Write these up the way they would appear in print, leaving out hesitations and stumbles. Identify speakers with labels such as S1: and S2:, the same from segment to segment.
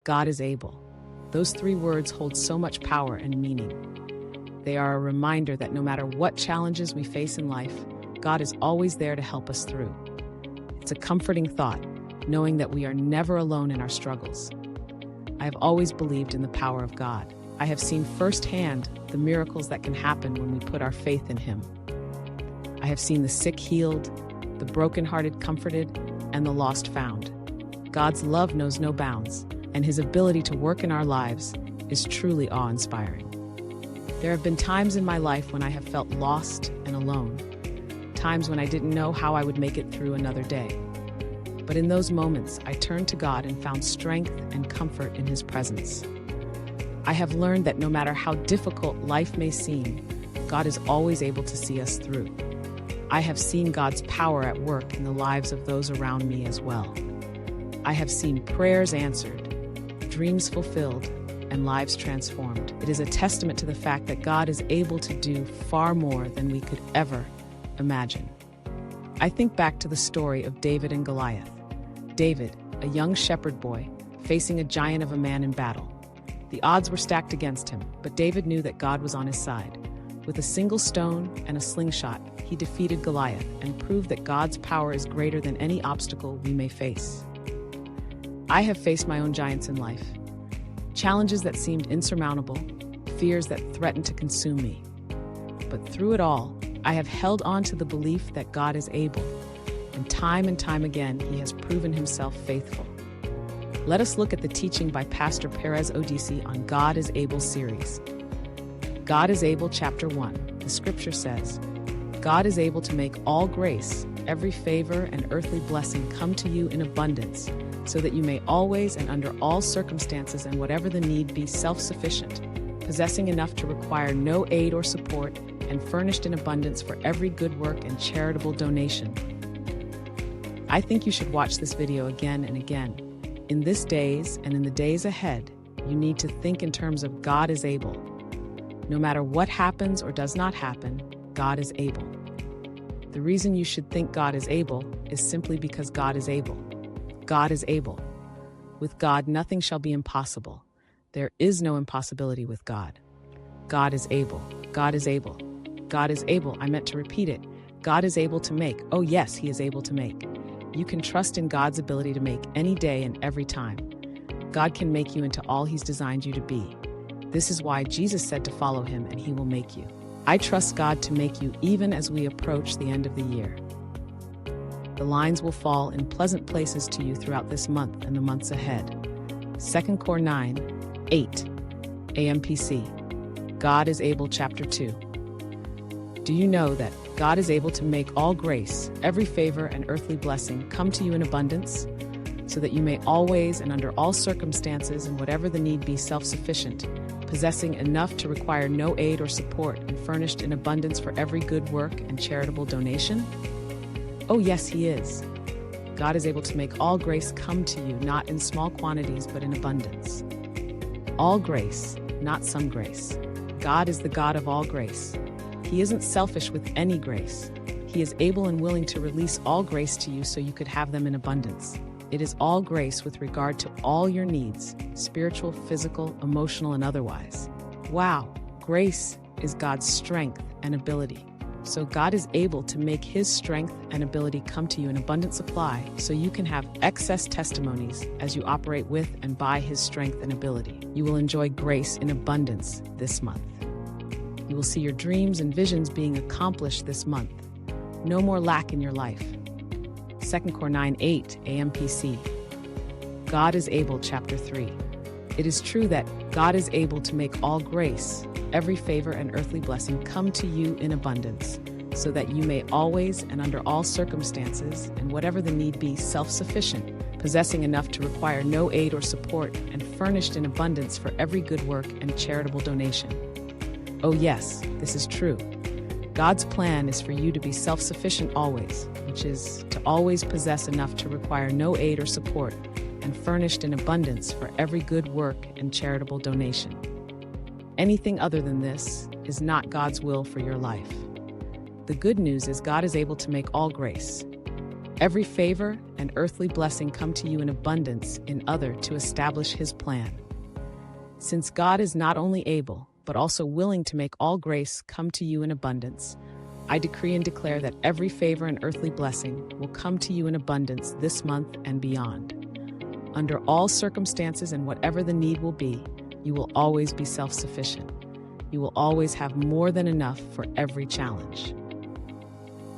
S1: God is able. Those three words hold so much power and meaning. They are a reminder that no matter what challenges we face in life, God is always there to help us through. It's a comforting thought, knowing that we are never alone in our struggles. I have always believed in the power of God. I have seen firsthand the miracles that can happen when we put our faith in Him. I have seen the sick healed, the brokenhearted comforted, and the lost found. God's love knows no bounds, and His ability to work in our lives is truly awe-inspiring. There have been times in my life when I have felt lost and alone, times when I didn't know how I would make it through another day. But in those moments, I turned to God and found strength and comfort in His presence. I have learned that no matter how difficult life may seem, God is always able to see us through. I have seen God's power at work in the lives of those around me as well. I have seen prayers answered, dreams fulfilled, and lives transformed. It is a testament to the fact that God is able to do far more than we could ever imagine. I think back to the story of David and Goliath. David, a young shepherd boy, facing a giant of a man in battle. The odds were stacked against him, but David knew that God was on his side. With a single stone and a slingshot, he defeated Goliath and proved that God's power is greater than any obstacle we may face. I have faced my own giants in life. Challenges that seemed insurmountable, fears that threatened to consume me. But through it all, I have held on to the belief that God is able, and time again, He has proven Himself faithful. Let us look at the teaching by Pastor Perez Odisi on God is Able series. God is Able, Chapter 1. The scripture says, God is able to make all grace, every favor and earthly blessing come to you in abundance, so that you may always and under all circumstances and whatever the need be self-sufficient, possessing enough to require no aid or support, and furnished in abundance for every good work and charitable donation. I think you should watch this video again and again. In this days and in the days ahead, you need to think in terms of God is able. No matter what happens or does not happen, God is able. The reason you should think God is able is simply because God is able. God is able. With God, nothing shall be impossible. There is no impossibility with God. God is able. God is able. God is able. I meant to repeat it. God is able to make. Oh yes, He is able to make. You can trust in God's ability to make any day and every time. God can make you into all He's designed you to be. This is why Jesus said to follow Him and He will make you. I trust God to make you even as we approach the end of the year. The lines will fall in pleasant places to you throughout this month and the months ahead. 2 Cor 9:8, AMPC. God is Able, Chapter 2. Do you know that God is able to make all grace, every favor and earthly blessing come to you in abundance, so that you may always and under all circumstances and whatever the need be self-sufficient, possessing enough to require no aid or support and furnished in abundance for every good work and charitable donation? Oh yes, He is. God is able to make all grace come to you, not in small quantities, but in abundance. All grace, not some grace. God is the God of all grace. He isn't selfish with any grace. He is able and willing to release all grace to you so you could have them in abundance. It is all grace with regard to all your needs, spiritual, physical, emotional, and otherwise. Wow, grace is God's strength and ability. So God is able to make His strength and ability come to you in abundant supply so you can have excess testimonies as you operate with and by His strength and ability. You will enjoy grace in abundance this month. You will see your dreams and visions being accomplished this month. No more lack in your life. 2 Cor 9:8, AMPC. God is Able, Chapter 3. It is true that God is able to make all grace, every favor and earthly blessing come to you in abundance, so that you may always and under all circumstances and whatever the need be self-sufficient, possessing enough to require no aid or support, and furnished in abundance for every good work and charitable donation. Oh yes, this is true. God's plan is for you to be self-sufficient always, which is to always possess enough to require no aid or support, and furnished in abundance for every good work and charitable donation. Anything other than this is not God's will for your life. The good news is God is able to make all grace, every favor and earthly blessing come to you in abundance in order to establish His plan. Since God is not only able, but also willing to make all grace come to you in abundance, I decree and declare that every favor and earthly blessing will come to you in abundance this month and beyond. Under all circumstances and whatever the need will be, you will always be self-sufficient. You will always have more than enough for every challenge.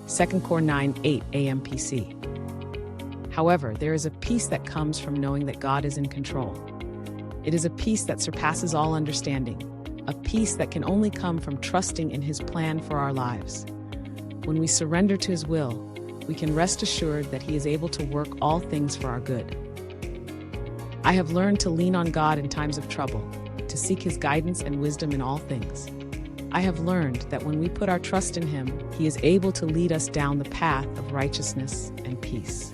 S1: 2 Cor 9:8 AMPC. However, there is a peace that comes from knowing that God is in control. It is a peace that surpasses all understanding, a peace that can only come from trusting in His plan for our lives. When we surrender to His will, we can rest assured that He is able to work all things for our good. I have learned to lean on God in times of trouble, to seek His guidance and wisdom in all things. I have learned that when we put our trust in Him, He is able to lead us down the path of righteousness and peace.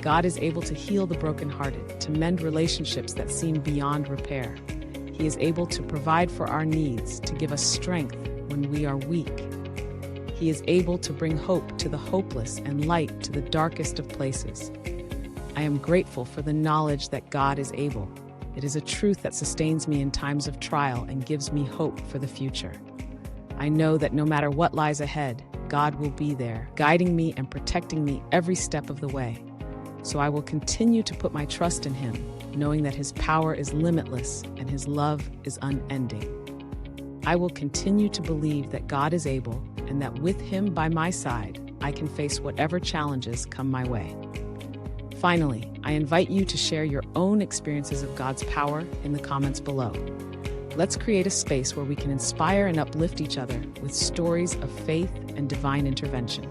S1: God is able to heal the brokenhearted, to mend relationships that seem beyond repair. He is able to provide for our needs, to give us strength when we are weak. He is able to bring hope to the hopeless and light to the darkest of places. I am grateful for the knowledge that God is able. It is a truth that sustains me in times of trial and gives me hope for the future. I know that no matter what lies ahead, God will be there, guiding me and protecting me every step of the way. So I will continue to put my trust in Him, knowing that His power is limitless and His love is unending. I will continue to believe that God is able and that with Him by my side, I can face whatever challenges come my way. Finally, I invite you to share your own experiences of God's power in the comments below. Let's create a space where we can inspire and uplift each other with stories of faith and divine intervention.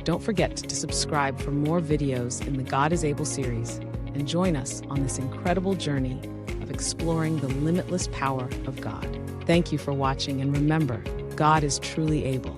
S1: Don't forget to subscribe for more videos in the God is Able series and join us on this incredible journey of exploring the limitless power of God. Thank you for watching, and remember, God is truly able.